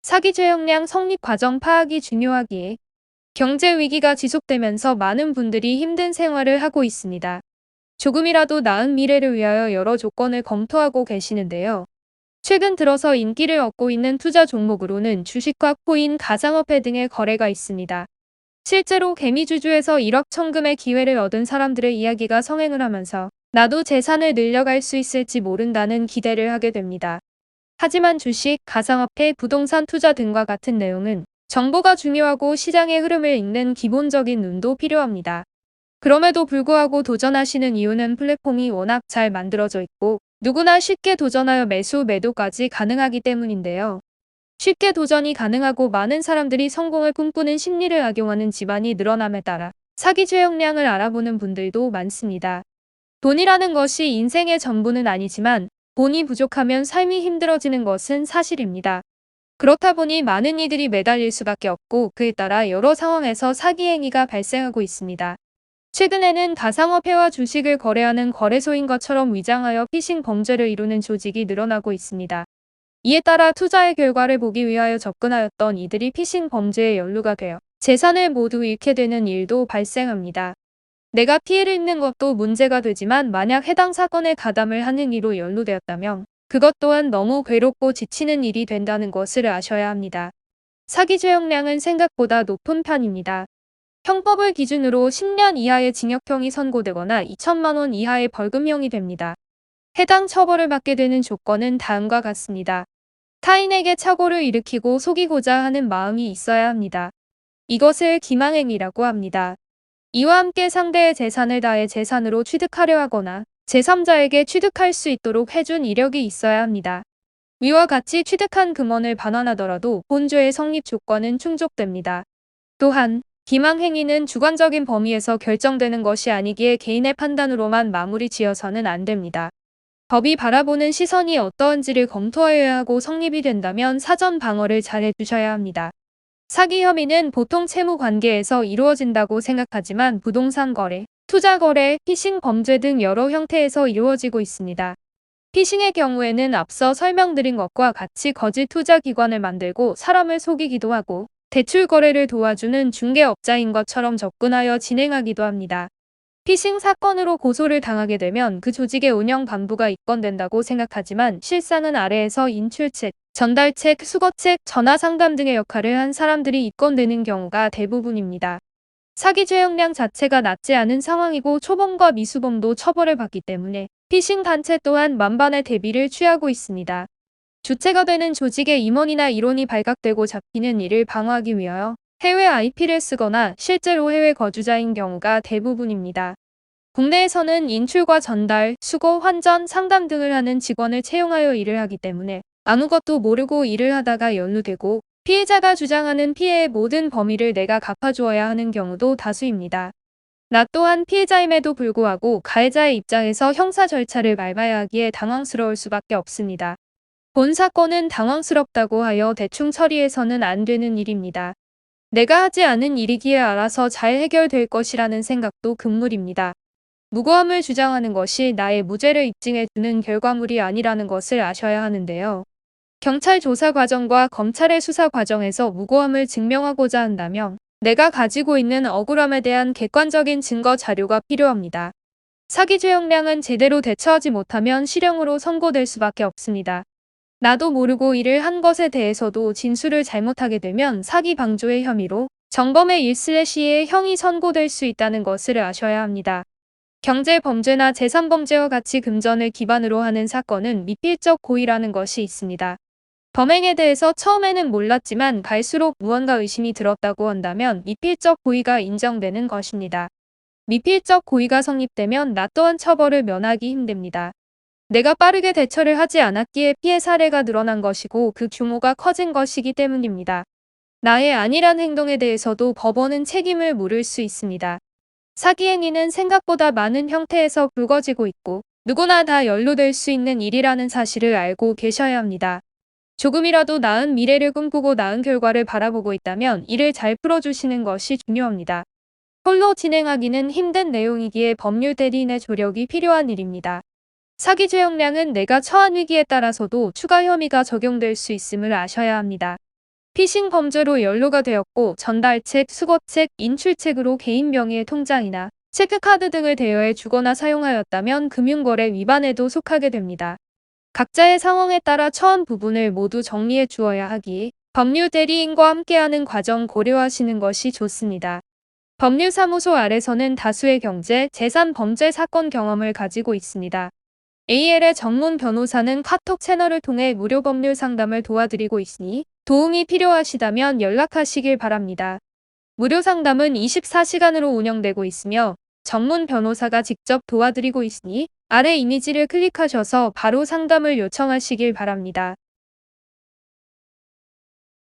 사기 죄형량 성립 과정 파악이 중요하기에 경제 위기가 지속되면서 많은 분들이 힘든 생활을 하고 있습니다. 조금이라도 나은 미래를 위하여 여러 조건을 검토하고 계시는데요. 최근 들어서 인기를 얻고 있는 투자 종목으로는 주식과 코인, 가상화폐 등의 거래가 있습니다. 실제로 개미주주에서 1억 천금의 기회를 얻은 사람들의 이야기가 성행을 하면서 나도 재산을 늘려갈 수 있을지 모른다는 기대를 하게 됩니다. 하지만 주식, 가상화폐, 부동산 투자 등과 같은 내용은 정보가 중요하고 시장의 흐름을 읽는 기본적인 눈도 필요합니다. 그럼에도 불구하고 도전하시는 이유는 플랫폼이 워낙 잘 만들어져 있고 누구나 쉽게 도전하여 매수, 매도까지 가능하기 때문인데요. 쉽게 도전이 가능하고 많은 사람들이 성공을 꿈꾸는 심리를 악용하는 집안이 늘어남에 따라 사기 죄형량을 알아보는 분들도 많습니다. 돈이라는 것이 인생의 전부는 아니지만 돈이 부족하면 삶이 힘들어지는 것은 사실입니다. 그렇다 보니 많은 이들이 매달릴 수밖에 없고 그에 따라 여러 상황에서 사기 행위가 발생하고 있습니다. 최근에는 가상화폐와 주식을 거래하는 거래소인 것처럼 위장하여 피싱 범죄를 이루는 조직이 늘어나고 있습니다. 이에 따라 투자의 결과를 보기 위하여 접근하였던 이들이 피싱 범죄에 연루가 되어 재산을 모두 잃게 되는 일도 발생합니다. 내가 피해를 입는 것도 문제가 되지만 만약 해당 사건에 가담을 한 행위로 연루되었다면 그것 또한 너무 괴롭고 지치는 일이 된다는 것을 아셔야 합니다. 사기 죄형량은 생각보다 높은 편입니다. 형법을 기준으로 10년 이하의 징역형이 선고되거나 2천만 원 이하의 벌금형이 됩니다. 해당 처벌을 받게 되는 조건은 다음과 같습니다. 타인에게 착오를 일으키고 속이고자 하는 마음이 있어야 합니다. 이것을 기망행위라고 합니다. 이와 함께 상대의 재산을 다해 재산으로 취득하려 하거나 제3자에게 취득할 수 있도록 해준 이력이 있어야 합니다. 위와 같이 취득한 금원을 반환하더라도 본죄의 성립 조건은 충족됩니다. 또한 기망행위는 주관적인 범위에서 결정되는 것이 아니기에 개인의 판단으로만 마무리 지어서는 안 됩니다. 법이 바라보는 시선이 어떠한지를 검토하여야 하고 성립이 된다면 사전 방어를 잘 해주셔야 합니다. 사기 혐의는 보통 채무 관계에서 이루어진다고 생각하지만 부동산 거래, 투자 거래, 피싱 범죄 등 여러 형태에서 이루어지고 있습니다. 피싱의 경우에는 앞서 설명드린 것과 같이 거짓 투자 기관을 만들고 사람을 속이기도 하고 대출 거래를 도와주는 중개업자인 것처럼 접근하여 진행하기도 합니다. 피싱 사건으로 고소를 당하게 되면 그 조직의 운영 간부가 입건된다고 생각하지만 실상은 아래에서 인출책, 전달책, 수거책, 전화상담 등의 역할을 한 사람들이 입건되는 경우가 대부분입니다. 사기 죄형량 자체가 낮지 않은 상황이고 초범과 미수범도 처벌을 받기 때문에 피싱 단체 또한 만반의 대비를 취하고 있습니다. 주체가 되는 조직의 임원이나 일원이 발각되고 잡히는 이를 방어하기 위하여 해외 IP를 쓰거나 실제로 해외 거주자인 경우가 대부분입니다. 국내에서는 인출과 전달, 수거, 환전, 상담 등을 하는 직원을 채용하여 일을 하기 때문에 아무것도 모르고 일을 하다가 연루되고 피해자가 주장하는 피해의 모든 범위를 내가 갚아주어야 하는 경우도 다수입니다. 나 또한 피해자임에도 불구하고 가해자의 입장에서 형사 절차를 밟아야 하기에 당황스러울 수밖에 없습니다. 본 사건은 당황스럽다고 하여 대충 처리해서는 안 되는 일입니다. 내가 하지 않은 일이기에 알아서 잘 해결될 것이라는 생각도 금물입니다. 무고함을 주장하는 것이 나의 무죄를 입증해주는 결과물이 아니라는 것을 아셔야 하는데요. 경찰 조사 과정과 검찰의 수사 과정에서 무고함을 증명하고자 한다면 내가 가지고 있는 억울함에 대한 객관적인 증거 자료가 필요합니다. 사기 죄형량은 제대로 대처하지 못하면 실형으로 선고될 수밖에 없습니다. 나도 모르고 일을 한 것에 대해서도 진술을 잘못하게 되면 사기 방조의 혐의로 정범의 1/2의 형이 선고될 수 있다는 것을 아셔야 합니다. 경제 범죄나 재산 범죄와 같이 금전을 기반으로 하는 사건은 미필적 고의라는 것이 있습니다. 범행에 대해서 처음에는 몰랐지만 갈수록 무언가 의심이 들었다고 한다면 미필적 고의가 인정되는 것입니다. 미필적 고의가 성립되면 나 또한 처벌을 면하기 힘듭니다. 내가 빠르게 대처를 하지 않았기에 피해 사례가 늘어난 것이고 그 규모가 커진 것이기 때문입니다. 나의 안일한 행동에 대해서도 법원은 책임을 물을 수 있습니다. 사기 행위는 생각보다 많은 형태에서 불거지고 있고 누구나 다 연루될 수 있는 일이라는 사실을 알고 계셔야 합니다. 조금이라도 나은 미래를 꿈꾸고 나은 결과를 바라보고 있다면 이를 잘 풀어주시는 것이 중요합니다. 홀로 진행하기는 힘든 내용이기에 법률 대리인의 조력이 필요한 일입니다. 사기 죄형량은 내가 처한 위기에 따라서도 추가 혐의가 적용될 수 있음을 아셔야 합니다. 피싱 범죄로 연루가 되었고 전달책, 수거책, 인출책으로 개인 명의의 통장이나 체크카드 등을 대여해 주거나 사용하였다면 금융거래 위반에도 속하게 됩니다. 각자의 상황에 따라 처한 부분을 모두 정리해 주어야 하기에 법률 대리인과 함께하는 과정 고려하시는 것이 좋습니다. 법률사무소 아래서는 다수의 경제, 재산 범죄 사건 경험을 가지고 있습니다. AL의 전문 변호사는 카톡 채널을 통해 무료 법률 상담을 도와드리고 있으니 도움이 필요하시다면 연락하시길 바랍니다. 무료 상담은 24시간으로 운영되고 있으며 전문 변호사가 직접 도와드리고 있으니 아래 이미지를 클릭하셔서 바로 상담을 요청하시길 바랍니다.